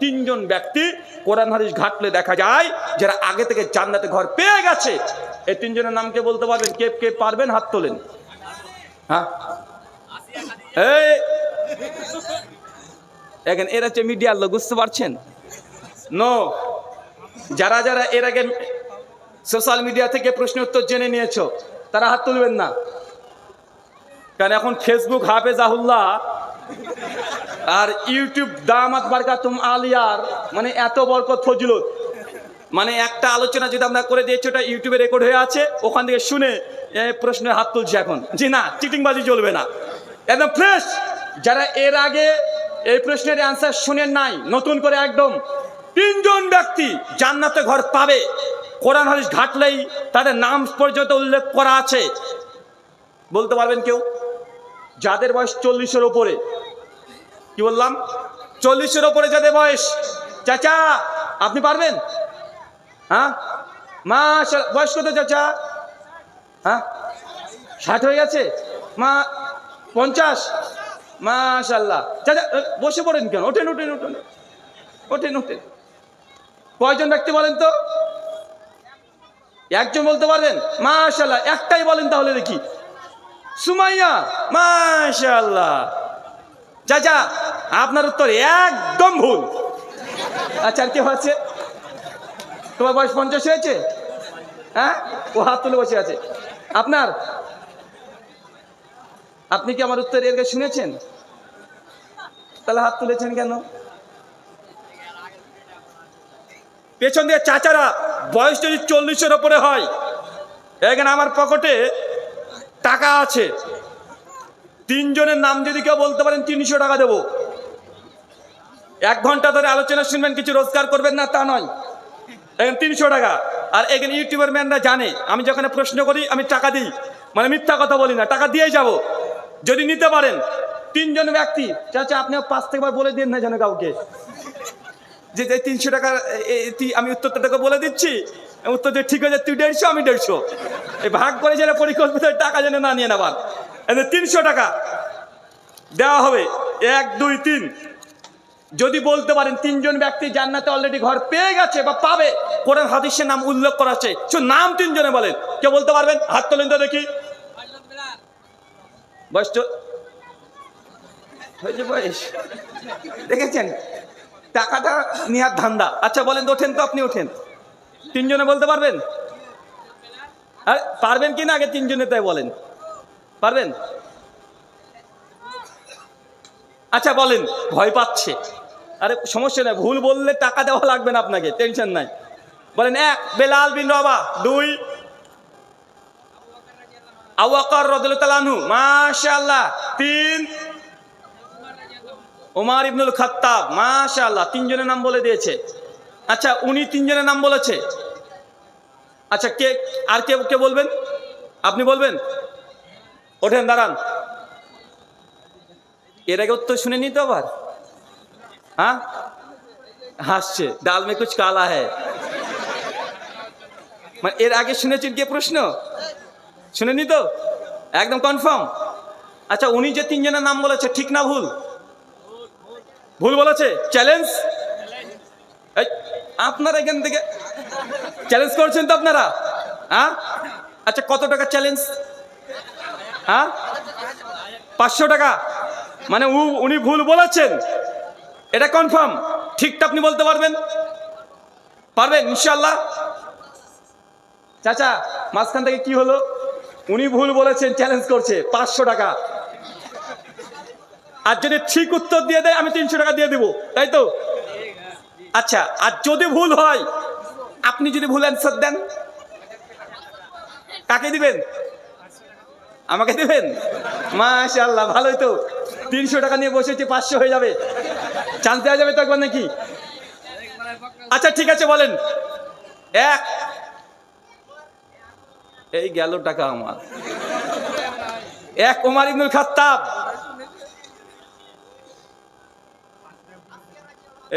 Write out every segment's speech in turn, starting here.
তিনজন ব্যক্তি কোরআন হাদিস ঘাটলে দেখা যায় যারা আগে থেকে জান্নাতে ঘর পেয়ে গেছে। এই তিনজনের নাম কে বলতে পারবেন? কে কে পারবেন হাত তোলেন। হ্যাঁ, এই এখন এরা হচ্ছে মিডিয়ার লোক, বুঝতে পারছেন? নো, যারা যারা এর আগে সোশ্যাল মিডিয়া থেকে প্রশ্ন উত্তর জেনে নিয়েছো তারা হাত তুলবেন না, কারণ এখন ফেসবুক হাফেজাহুল্লাহ আর ইউটিউব দামাত বারকাতুম আলিয়ার মানে এত বরকত ফজিলত, মানে একটা আলোচনা যদি আমরা করে দিয়েছি ওটা ইউটিউবে রেকর্ড হয়ে আছে, ওখান থেকে শুনে প্রশ্নের হাত তুলছে এখন। জি না, চিটিংবাজি চলবে না, একদম ফ্রেশ। যারা এর আগে এই প্রশ্নের অ্যান্সার শুনেন নাই, নতুন করে একদম তিনজন ব্যক্তি জান্নাতে ঘর পাবে, কোরআন হাদিস ঘাটলেই তাদের নাম পর্যন্ত উল্লেখ করা আছে। বলতে পারবেন কেউ? যাদের বয়স 40-এর ওপরে, কি বললাম 40-এর ওপরে যাদের বয়স, চাচা আপনি পারবেন? হ্যাঁ, বয়স কত চাচা? হ্যাঁ, 60 হয়ে গেছে? 50? মাশাআল্লাহ। চাচা বসে পড়েন কেন? ওঠেন ওঠেন ওঠেন ওঠেন ওঠেন। কয়জন ব্যক্তি বলেন তো? একজন বলতে পারবেন? মাশাআল্লাহ, একটাই বলেন তাহলে দেখি। সুমাইয়া, মাশাআল্লাহ। চাচা আপনার উত্তর একদম ভুল। আচ্ছা, আর কি হচ্ছে? তোমার বয়স 50 হয়েছে? হ্যাঁ, ও হাত তুলে বসে আছে। আপনার, আপনি কি আমার উত্তর এর আগে শুনেছেন? তাহলে হাত তুলেছেন কেন? পেছন দিয়ে চাচারা বয়স যদি 40-এর ওপরে হয়, এখানে আমার পকেটে টাকা আছে, তিনজনের নাম যদি কেউ বলতে পারেন 300 টাকা দেবো। 1 ঘন্টা ধরে আলোচনা শুনবেন, কিছু রোজগার করবেন না তা নয়, এখন 300 টাকা। আর এখানে ইউটিউবার ম্যানরা জানে আমি যখন প্রশ্ন করি আমি টাকা দিই, মানে মিথ্যা কথা বলি না, টাকা দিয়েই যাব যদি নিতে পারেন। তিনজন ব্যক্তি, চাচা আপনি 5 থেকে বার বলে দিন না যেন কাউকে, যে 300 টাকা আমি উত্তরটা বলে দিচ্ছি, উত্তর যে ঠিক হয়ে যায়, তুই 150 আমি 150, এই ভাগ করে যেন পরিকল্পিত টাকা যেন না নিয়ে নেবার। 300 টাকা দেওয়া হবে, 1 2 3। যদি বলতে পারেন তিনজন ব্যক্তি জান্নাতে অলরেডি ঘর পেয়ে গেছে বা পাবে, কোরআন হাদিসের নাম উল্লেখ করা আছে, নাম তিনজনে বলেন, কে বলতে পারবেন? হাত তোলেন তো দেখি। বয়স হয়েছে, বয়স দেখেছেন, টাকাটা নেওয়ার ধান্দা। আচ্ছা বলেন তো, ওঠেন তো, আপনি ওঠেন। তিনজনে বলতে পারবেন? আরে পারবেন কি না আগে তিনজনে তাই বলেন, পারবেন? আচ্ছা বলেন, ভয় পাচ্ছে। আরে সমস্যা নাই, ভুল বললে টাকা দেওয়া লাগবে না আপনাকে, টেনশন নাই। বলেন 1 বেলাল বিন রবাহ, 2 আবু বকর রাদিয়াল্লাহু তাআলা আনহু, মাশাআল্লাহ, 3 ওমর ইবনুল খাত্তাব, মাশাআল্লাহ। তিনজনের নাম বলে দিয়েছে। আচ্ছা উনি তিনজনের নাম বলেছে। আচ্ছা কে আর কে কে বলবেন? আপনি বলবেন? ওঠেন, দাঁড়ান। এর আগে উত্তর শুনে নিতে আবার? হ্যাঁ, হাসছে, ডাল মে কুছ কালা হ্যায়। মানে এর আগে শুনেছেন কে প্রশ্ন? শুনেনি তো? একদম কনফার্ম? আচ্ছা উনি যে তিনজনের নাম বলেছে, ঠিক না ভুল? ভুল বলেছে। চ্যালেঞ্জ, আপনারা এখান থেকে চ্যালেঞ্জ করছেন তো আপনারা? হ্যাঁ, আচ্ছা কত টাকা চ্যালেঞ্জ? হ্যাঁ, 500 টাকা। মানে উনি ভুল বলেছেন, এটা কনফার্ম? ঠিকটা আপনি বলতে পারবেন? পারবেন ইনশাআল্লাহ? চাচা মাঝখান থেকে কি হলো? উনি ভুল বলেছেন, চ্যালেঞ্জ করছে, 500 টাকা। আর যদি ঠিক উত্তর দিয়ে দেয় আমি 300 টাকা দিয়ে দেবো, তাই তো? আচ্ছা, আর যদি ভুল হয়, আপনি যদি ভুল অ্যান্সার দেন, কাকে দিবেন? আমাকে দিবেন? মাশাআল্লাহ, ভালোই তো। 300 টাকা নিয়ে বসেছি, 500 হয়ে যাবে, চান্স দেওয়া যাবে তো একবার নাকি? আচ্ছা ঠিক আছে, বলেন 1। এই গেল টাকা আমার। 1 ওমর ইবনুল খাত্তাব।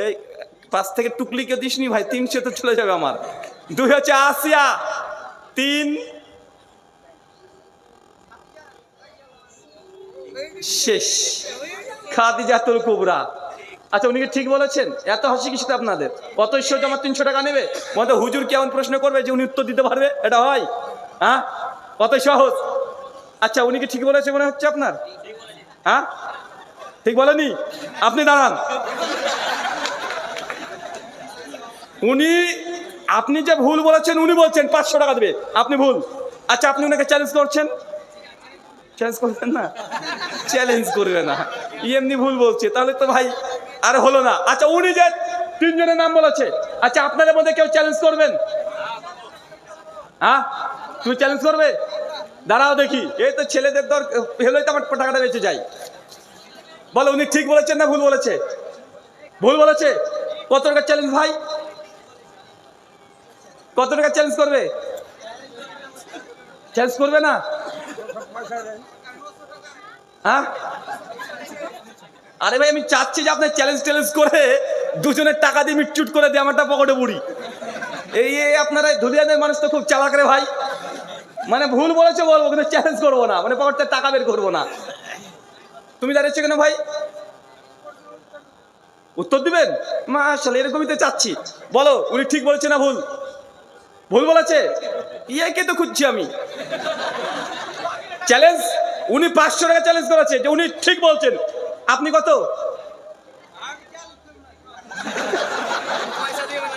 এই 5 থেকে টুকলি কেউ দিসনি ভাই, 300 তো চলে যাবে আমার। 2 হচ্ছে আসিয়া, 3 শেষ খাদিজাতুল কুবরা, আচ্ছা উনি কি ঠিক বলেছেন? এত হাসি কিসে আপনাদের? কত ঈশ্বর জমা 300 টাকা নেবে? মতো হুজুর কেমন প্রশ্ন করবে যে উনি উত্তর দিতে পারবে? এটা হয়? হ্যাঁ, কত সহজ। আচ্ছা উনি কি ঠিক বলেছে মনে হচ্ছে আপনার? হ্যাঁ, ঠিক বলেনি? আপনি দাঁড়ান। উনি, আপনি যে ভুল বলেছেন উনি বলছেন 500 টাকা দেবে, আপনি ভুল। আচ্ছা আপনি ওনাকে চ্যালেঞ্জ করছেন? চ্যালেঞ্জ করবেন না? চ্যালেঞ্জ করবে না, এমনি ভুল বলছে, তাহলে তো ভাই আর হলো না। আচ্ছা উনি যে 3 জনের নাম বলেছে, আচ্ছা আপনাদের মধ্যে কেউ চ্যালেঞ্জ করবেন? হ্যাঁ, তুমি চ্যালেঞ্জ করবে? দাঁড়াও দেখি, এই তো ছেলেদের দর হলেই তো আমার টাকাটা বেঁচে যায়। বলো উনি ঠিক বলেছেন না ভুল বলেছে? ভুল বলেছে। কত টাকা চ্যালেঞ্জ ভাই? কত টাকা চ্যালেঞ্জ করবে? চ্যালেঞ্জ করবে না? হ্যাঁ, আরে ভাই আমি চাচ্ছি যে আপনার চ্যালেঞ্জ করে দুজনের টাকা দিয়ে মিটচুট করে দিয়ে আমারটা পকেটে বুড়ি। এই আপনারা ধুলিয়ানের মানুষ তো খুব চালাক রে ভাই। মানে ভুল বলেছে বলবো, কিন্তু চ্যালেঞ্জ করবো না, মানে পকেটে টাকা বের করবো না। তুমি দাঁড়িয়েছো কেন ভাই? উত্তর দিবেন? মাশাআল্লাহ, এরকমই তো চাচ্ছি। বলো উনি ঠিক বলেছে না ভুল? ভুল বলেছে। ইয়াকে তো খুঁজছি আমি। চ্যালেঞ্জ, উনি 500 টাকা চ্যালেঞ্জ করেছে যে উনি ঠিক বলছেন। আপনি কত?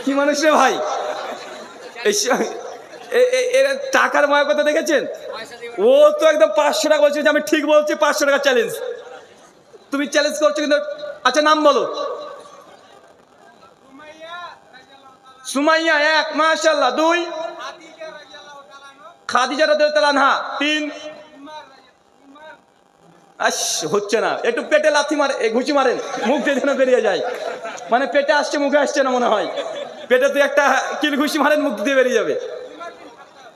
কি মানুষ রে ভাই, এর টাকার ময় কথা দেখেছেন? ও তো একদম 500 টাকা বলছে যে আমি ঠিক বলছি, 500 টাকা চ্যালেঞ্জ। তুমি চ্যালেঞ্জ করছো কিন্তু। আচ্ছা নাম বলো। সুমাইয়া 1, মাশাআল্লাহ। 2, খাদিজা রাদিয়াল্লাহু আনহা। 3, আস হচ্ছে না, একটু পেটে লাথি মারে, ঘুষি মারেন, মুখ দিয়ে যেন বেরিয়ে যায়। মানে পেটে আসছে মুখে আসছে না মনে হয়। পেটে তুই একটা কিল ঘুষি মারেন, মুখ দিয়ে বেরিয়ে যাবে।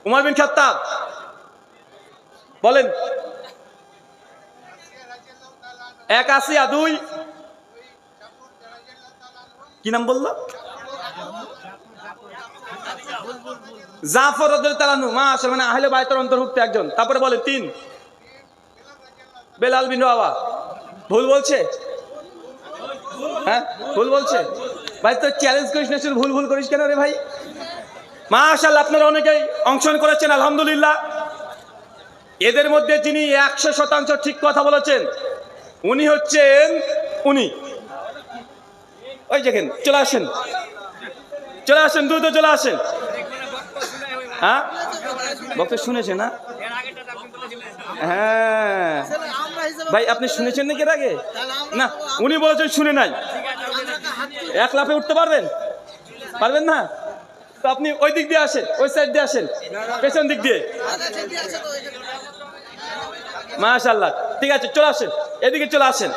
উমর বিন খাত্তাব বলেন। 1 আসিয়া। 2, কি নাম বললো? জাফর রাদিয়াল্লাহু আনহু, মাশাআল্লাহ, মানে আহলে বাইতের অন্তর্ভুক্ত একজন। তারপরে বলে 3, বেলাল বিন রাওয়া। ভুল বলছে? হ্যাঁ ভুল বলছে। ভাই তো চ্যালেঞ্জ করিস না, শুধু ভুল ভুল করিস কেন রে ভাই? মাশাআল্লাহ, আপনারা অনেকেই অংশগ্রহণ করেছেন, আলহামদুলিল্লাহ। এদের মধ্যে যিনি 100% ঠিক কথা বলেছেন উনি হচ্ছেন উনি। ওই দেখেন, চলে আসেন, চলে আসেন, দ্রুত চলে আসেন। হ্যাঁ বক্তব্য শুনেছেন না? হ্যাঁ ভাই, আপনি শুনেছেন নাকি এর আগে? না, উনি বলেছেন শুনে নাই। 1 লাফে উঠতে পারবেন? পারবেন না? তো আপনি ওই দিক দিয়ে আসেন, ওই সাইড দিয়ে আসেন, পেছন দিক দিয়ে। মাশাআল্লাহ, ঠিক আছে, চলে আসেন, এদিকে চলে আসেন।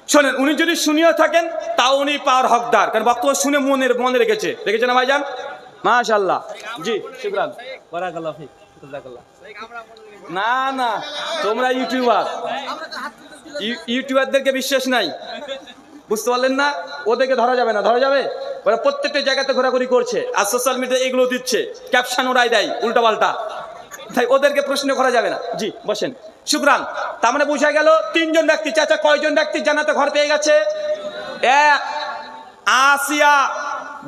শোনেন, উনি যদি শুনিয়েও থাকেন তাও উনি পাওয়ার হকদার, কারণ বক্তব্য শুনে মনে রেখেছে না ভাইজান? মাশাআল্লাহ, জি শুকরান, বারাকাল্লাহ ফিক। না না, তোমরা ইউটিউবারদেরকে বিশ্বাস নাই, বুঝতে পারলেন না? ওদেরকে ধরা যাবে না, ধরা যাবে? ওরা প্রত্যেকটা জায়গাতে ঘোরাঘুরি করছে, আর সোশ্যাল মিডিয়ায় এগুলো দিচ্ছে, ক্যাপশন ওরাই দেয় উল্টা পাল্টা, তাই ওদেরকে প্রশ্ন করা যাবে না। জি বসেন, শুকরান। তার মানে বোঝা গেল 3 জন ব্যক্তি। চাচা কয়জন ব্যক্তি জান্নাতে ঘর পেয়ে গেছে? 1 আসিয়া,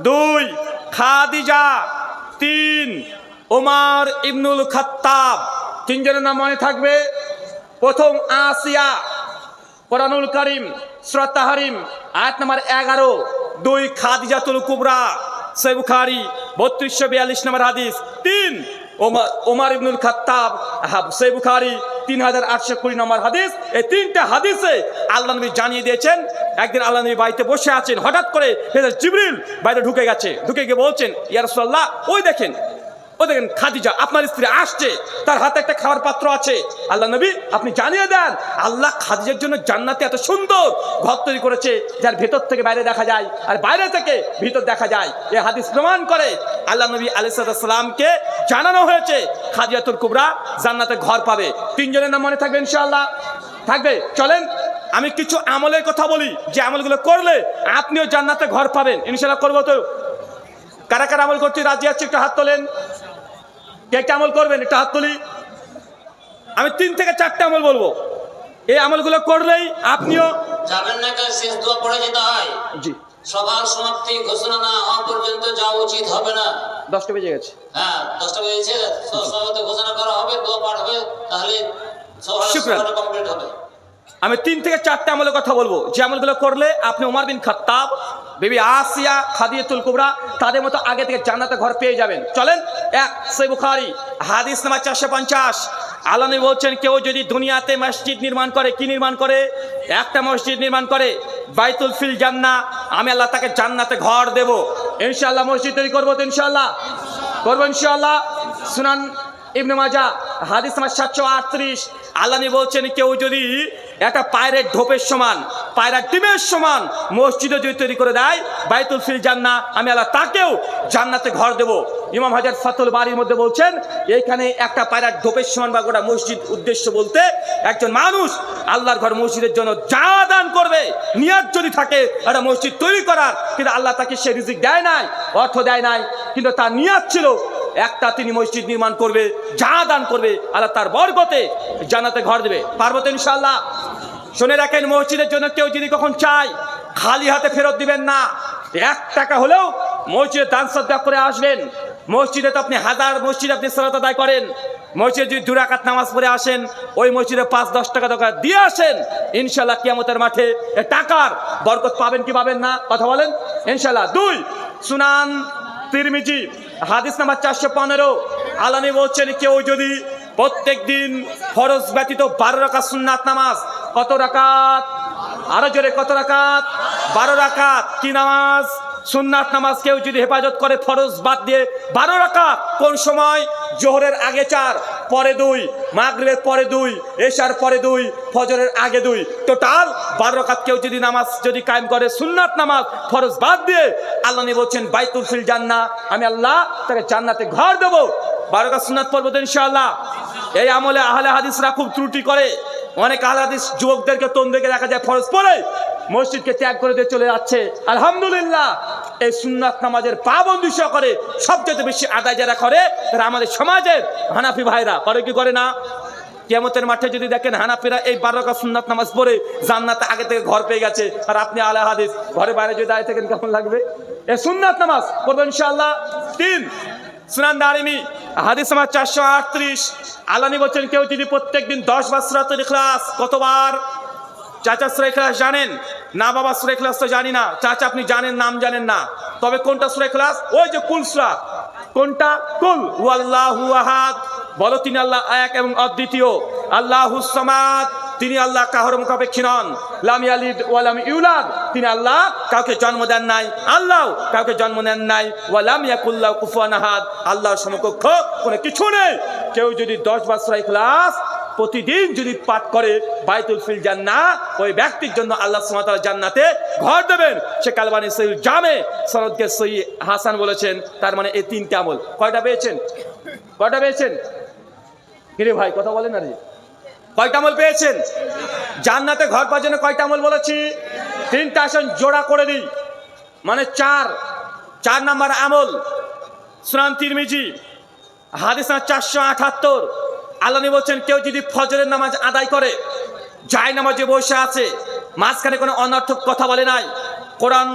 2 খাদিজা, 3 ওমর ইবনুল খাত্তাব। 3 জনের নাম মনে থাকবে। প্রথম আসিয়া, কোরআনুল কারীম সূরা তাহরিম আয়াত নাম্বার 11। 2 খাদিজাতুল কুবরা, সহিহ বুখারী 3242 নম্বর হাদিস। 3 ওমর ইবনুল খাত্তাব, সহিহ বুখারী 3820 নম্বর হাদিস। এই 3টা হাদিসে আল্লাহ নবী জানিয়ে দিয়েছেন, একদিন আল্লাহ নবী বাড়িতে বসে আছেন, হঠাৎ করে জিবরিল বাইরে ঢুকে গিয়ে বলছেন, ইয়া রাসূলুল্লাহ, ওই দেখেন খাদিজা আপনার স্ত্রী আসছে, তার হাতে একটা খাবার পাত্র আছে। আল্লাহ নবী আপনি জানিয়ে দেন, আল্লাহ খাদিজার জন্য জান্নাতে এত সুন্দর ঘর তৈরি করেছে, যার ভেতর থেকে বাইরে দেখা যায় আর বাইরে থেকে ভিতর দেখা যায়। এই হাদিস প্রমাণ করে আল্লাহ নবী আলাইহিস সালামকে জানানো হয়েছে খাদিজাতুল কুবরা জান্নাতে ঘর পাবে। 3 জনের নাম মনে থাকবে ইনশাআল্লাহ? থাকবে। চলেন আমি কিছু আমলের কথা বলি, যে আমলগুলো করলে আপনিও জান্নাতে ঘর পাবেন ইনশাআল্লাহ। করবো তো? কারা কারা আমল করতে রাজি আছে একটু হাত তোলেন। কে কে আমল করবেন একটু হাত তুলি। আমি 3 থেকে 4টা আমল বলবো, এই আমলগুলো করলেই আপনিও যাবেন না কাজ শেষ দোয়া পড়ে যেতে হয়। জি, সভার সমাপ্তি ঘোষণা না হওয়া পর্যন্ত যাওয়া উচিত হবে না। 10টা বেজে গেছে। হ্যাঁ 10টা বেজেছে, সভাপতি ঘোষণা করা হবে, দোয়া পাঠ হবে, তাহলে শুকরান। সভা কমপ্লিট হবে। আমি 3 থেকে 4টা আমলের কথা বলবো, যে আমলগুলো করলে আপনি ওমর বিন খাত্তাব, বিবি আসিয়া, খাদিজাতুল কুবরা তাদের মতো আগে থেকে জান্নাতে ঘর পেয়ে যাবেন। চলেন, এক সহিহ বুখারী হাদিস নাম্বার 450, আল্লাহ নবী বলছেন, কেউ যদি দুনিয়াতে মসজিদ নির্মাণ করে, কি নির্মাণ করে? একটা মসজিদ নির্মাণ করে, বাইতুল ফিল জান্নাহ, আমি আল্লাহ তাকে জান্নাতে ঘর দেব। ইনশাআল্লাহ মসজিদ তৈরি করবো তো, ইনশাআল্লাহ করবো ইনশাআল্লাহ। সুনান ইবনে মাজাহ হাদিস নাম্বার 738, আল্লাহ নবী বলছেন, কেউ যদি একটা পায়রের ঢোপের সমান, পায়রার ডিমের সমান মসজিদে যদি তৈরি করে দেয়, বাইতুল ফিল জান্নাহ, আমি আল্লাহ তাকেও জান্নাতে ঘর দেব। ইমাম হাজার ফাতুল বারীর মধ্যে বলছেন, এইখানে একটা পায়রার ঢোপের সমান বা গোটা মসজিদ উদ্দেশ্য বলতে, একজন মানুষ আল্লাহর ঘর মসজিদের জন্য যা দান করবে, নিয়াত যদি থাকে একটা মসজিদ তৈরি করার, কিন্তু আল্লাহ তাকে সে রিজিক দেয় নাই, অর্থ দেয় নাই, কিন্তু তার নিয়াত ছিল একটা তিনি মসজিদ নির্মাণ করবে, যা দান করবে আল্লাহ তার বরকতে জান্নাতে ঘর দেবে। পারবো তো ইনশাআল্লাহ? শুনে রাখেন, মসজিদের জন্য কেউ যদি কখন চায়, খালি হাতে ফেরত দিবেন না। 1 টাকা হলেও মসজিদে দান সদকা করে আসবেন। মসজিদে তো আপনি হাজার মসজিদে আপনি সালাত আদায় করেন, মসজিদে যদি 2 রাকাত নামাজ পড়ে আসেন, ওই মসজিদে 5-10 টাকা দরকার দিয়ে আসেন, ইনশাআল্লাহ কিয়ামতের মাঠে এ টাকার বরকত পাবেন কি পাবেন না? কথা বলেন ইনশাআল্লাহ। 2 সুনান তিরমিজি হাদিস নাম্বার 415, আল্লাহ নবী বলছেন, কেউ যদি প্রত্যেক দিন ফরজ ব্যতীত 12 রাকাত সুন্নাত নামাজ, কত রাকাত? আরো জোরে, কত রাকাত? 12 রাকাত। কি নামাজ? সুন্নাত নামাজ। কেউ যদি হেফাজত করে ফরজ বাদ দিয়ে 12 রাকাত, কোন সময়? জোহরের আগে 4, পরে 2, মাগরিবের পরে 2, এশার পরে 2, ফজরের আগে 2, টোটাল 12 রাকাত কেউ যদি নামাজ যদি কায়েম করে, সুন্নাত নামাজ ফরজ বাদ দিয়ে, আল্লাহ নবী বলছেন, বাইতুল ফিল জান্নাহ, আমি আল্লাহ তাকে জান্নাতে ঘর দেব। 12 রাকাত সুন্নাত পড়বো তো ইনশাআল্লাহ। এই আমলে আহলে হাদিসরা খুব ত্রুটি করে। অনেক আহলে হাদিস যুবকদেরকে তন দেখে দেখা যায় ফরজ পড়ে মসজিদকে ত্যাগ করে দিয়ে চলে যাচ্ছে। আলহামদুলিল্লাহ, এই সুন্নাত নামাজের পাবন্দি করে সবচেয়ে বেশি আদায় যারা করে, তারা আমাদের সমাজের হানাফি ভাইরা। করে কি করে না? কিয়ামতের মাঠে যদি দেখেন হানাফিরা এই 12 রাকাত সুন্নাত নামাজ পড়ে জান্নাতে আগে থেকে ঘর পেয়ে গেছে, আর আপনি আহলে হাদিস ঘরে বাইরে যদি দাঁড়িয়ে থাকেন, কেমন লাগবে? এই সুন্নাত নামাজ পড়বো ইনশাআল্লাহ। 3 সুনান দারিমি হাদিস নাম্বার 438, আল্লাহ নবী বলেন, কেউ যদি প্রত্যেকদিন 10 বার সূরাতুল ইখলাস, কতবার? চাচা সূরা ইখলাস জানেন না? বাবা সূরা ইখলাস তো জানি না। চাচা আপনি জানেন, নাম জানেন না, তবে কোনটা সূরা ইখলাস? ওই যে কুল সূরা। কোনটা? কুল হুয়াল্লাহু আহাদ, বলো তিনি আল্লাহ এক এবং অদ্বিতীয়। আল্লাহুস সামাদ, তিনি আল্লাহ কাহর মুখাপেক্ষী নন। লাম ইয়ালিদ ওয়া লাম ইউলাদ, তিনি আল্লাহ কাউকে জন্ম দেন নাই, আল্লাহ কাউকে জন্ম নেন নাই। ওয়া লাম ইয়াকুল লাহু কুফুয়ান আহাদ, আল্লাহর সমকক্ষ কোনো কিছু নেই। কেউ যদি 10 বার সূরা ইখলাস প্রতিদিন যদি পাঠ করে, বাইতুল ফিল জান্নাহ, ওই ব্যক্তির জন্য আল্লাহ সুবহানাহু ওয়া তাআলা জান্নাতে ঘর দেবেন। শেখ আলবানী সহিহ জামে সনদকে সহিহ হাসান বলেছেন। তার মানে এই 3টা আমল কয়টা পেয়েছেন? কয়টা পেয়েছেন? কিরে ভাই কথা বলেন না রে, কয়টা আমল পেয়েছেন? জান্নাতে ঘর পাওয়ার জন্য কয়টা আমল বলেছি? 3টা। আসেন জোড়া করে দিই, মানে 4 নাম্বার আমল। সুনান তিরমিজি হাদিস 478, আল্লাহ নবী বলছেন, কেউ যদি ফজরের নামাজ আদায় করে, জায় নামাজে বসে আছে, মাঝখানে কোনো অনর্থক কথা বলে নাই, কোরআন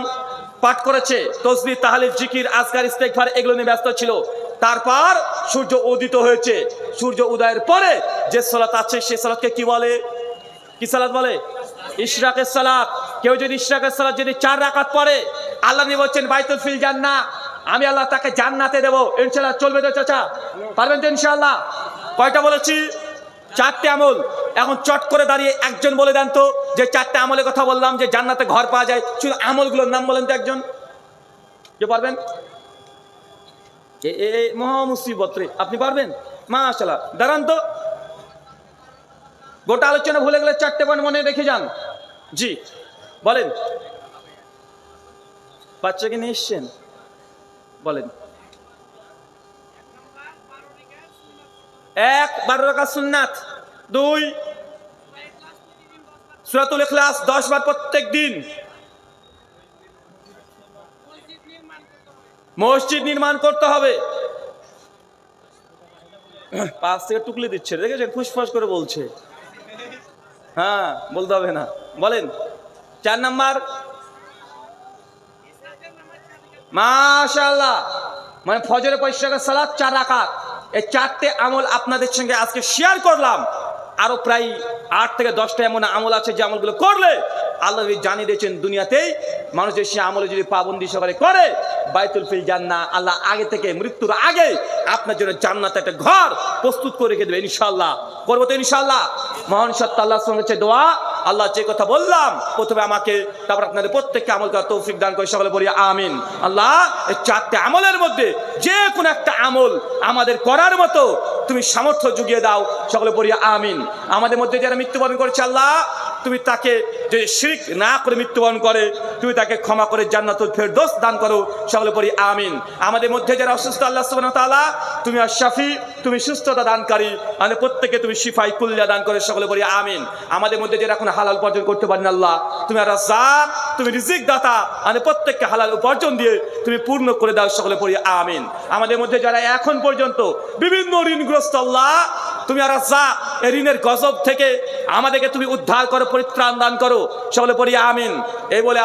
পাঠ করেছে, তসবিহ তাহলিল জিকির আজকার ইস্তেগফার এগুলো নিয়ে ব্যস্ত ছিল, তারপর সূর্য উদিত হয়েছে, সূর্য উদয়ের পরে যে সালাত আছে সেই সালাতকে কি বলে? কি সালাত বলে? ইশরাকের সালাত। কেউ যদি ইশরাকের সালাত যদি 4 রাকাত পড়ে, আল্লাহ নবী বলছেন, বাইতুল ফিল জান্নাহ, আমি আল্লাহ তাকে জান্নাতে দেব। ইনশাআল্লাহ চলবে তো চাচা? পারবেন তো ইনশাআল্লাহ? কয়টা বলেছি? 4টে আমল। এখন চট করে দাঁড়িয়ে একজন বলে দেন তো, যে 4টে আমলের কথা বললাম যে জান্নাতে ঘর পাওয়া যায়, শুধু আমলগুলোর নাম বলেন তো একজন, কে পারবেন? মহা মুসিবত রে, আপনি পারবেন? মাশাআল্লাহ, দাঁড়ান তো। গোটা আলোচনা ভুলে গেলে 4টে পয়েন্ট মনে রেখে যান। জি বলেন। বাচ্চাকে নিয়ে এসছেন, বলেন। 1 12 রাকাত সুন্নাত। 2 সূরাতুল ইখলাস 10 বার প্রত্যেক দিন। মসজিদ নির্মাণ করতে হবে। 5 থেকে টুকলি দিচ্ছে, দেখেছেন? ফুসফাস করে বলছে। হ্যাঁ, বলতে হবে না। বলেন। 4 নাম্বার মাশাআল্লাহ, মানে ফজরের পর ইশরাকের সালাত 4 রাকাত। এই 4টে আমল আপনাদের সঙ্গে আজকে শেয়ার করলাম। আরো প্রায় 8 থেকে 10টা এমন আমল আছে যে আমলগুলো করলে আল্লাহ জানিয়ে দিয়েছেন দুনিয়াতেই মানুষ যে সে আমলে যদি পাবন্দি সহকারে করে বাইতুল ফিল জান্নাহ, আল্লাহ আগে থেকে মৃত্যুর আগে আপনার জন্য জান্নাতে একটা ঘর প্রস্তুত করে রেখে দেবে ইনশাআল্লাহ। করবো তো ইনশাআল্লাহ। মহান সত্তা আল্লাহর সঙ্গে হচ্ছে দোয়া। আল্লাহ যে কথা বললাম প্রথমে আমাকে, তারপর আপনাদের প্রত্যেককে আমল করার তৌফিক দান করে সকলে বলি আমিন। আল্লাহ এই 4টে আমলের মধ্যে যে কোনো একটা আমল আমাদের করার মতো তুমি সামর্থ্য জুগিয়ে দাও, সকলে বলি আমিন। আমাদের মধ্যে যারা মৃত্যুবরণ করেছে আল্লাহ তুমি তাকে যে শিরক না করে মৃত্যুবরণ করে তুমি তাকে ক্ষমা করে জান্নাতুল ফেরদৌস দান করো, সকলে পড়ি আমিন। আমাদের মধ্যে যারা অসুস্থ আল্লাহ সুবহানাহু ওয়া তাআলা তুমি আশ-শাফি, তুমি সুস্থতা দানকারী, আমাদের প্রত্যেককে তুমি শিফায়ে কুল্লিয়া দান করে, সকলে পড়ি আমিন। আমাদের মধ্যে যারা এখন হালাল উপার্জন করতে পারেন আল্লাহ তুমি আর-রাজ্জাক, তুমি রিজিক দাতা, আমাদের প্রত্যেককে হালাল উপার্জন দিয়ে তুমি পূর্ণ করে দাও, সকলে পড়ি আমিন। আমাদের মধ্যে যারা এখন পর্যন্ত বিভিন্ন ঋণগ্রস্ত আল্লাহ তুমি আর-রাজ্জাক, এই ঋণের গজব থেকে আমাদেরকে তুমি উদ্ধার করো, পরিত্রাণ দান করো, সকলে পড়ি আমিন। এই বলে